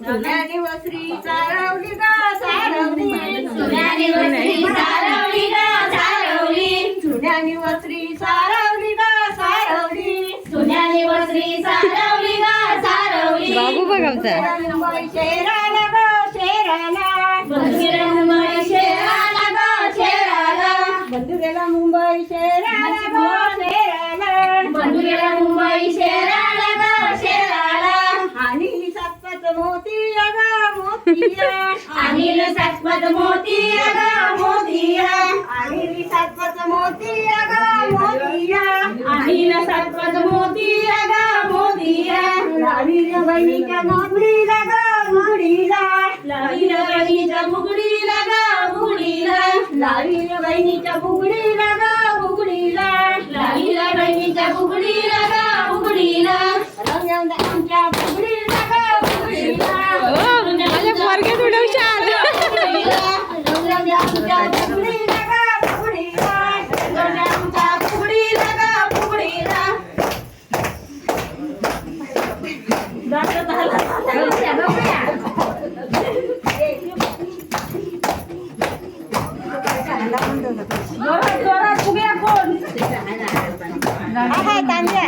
सोन्याने वस्त्री सारवली ग सारवली, सोन्याने वस्त्री सारवली ग सारवली, सोन्याने वस्त्री सारवली ग सारवली, सोन्याने वस्त्री सारवली ग सारवली. बाबू बघ आमचा. मुंबई शहराला ग शहराला, बंधुगेला मुंबई शहराला ग शहराला, बंधुगेला मुंबई शहराला ग शहराला, बंधुगेला मुंबई शहराला ग शहराला. आणि सातपात मोती ग मोतिया, अनिल सातपत मोती ग मोतिया, आणि सातपात मोती ग मोतिया, अनिल सातपत मोती ग मोतिया. लावीच्या बहिणीच्या मुगडीला ग मुगडीला, लावीला बहिणीच्या मुगडीला ग मुगडीला, लावीच्या बहिणीच्या मुगडीला ग मुगडीला, लावीला बहिणीच्या मुगडीला ग मुगडीला. रंगवून आमच्या मुगडीला ग मुगडीला, माझ्या पोरग्यात उडवशाल. रंगवून आमच्या मुगडीला ग मुगडीला, रंगवल्या आमच्या फुगडीला ग फुगडीला. जोरात फुगड्या कोण? हा, तांब्या.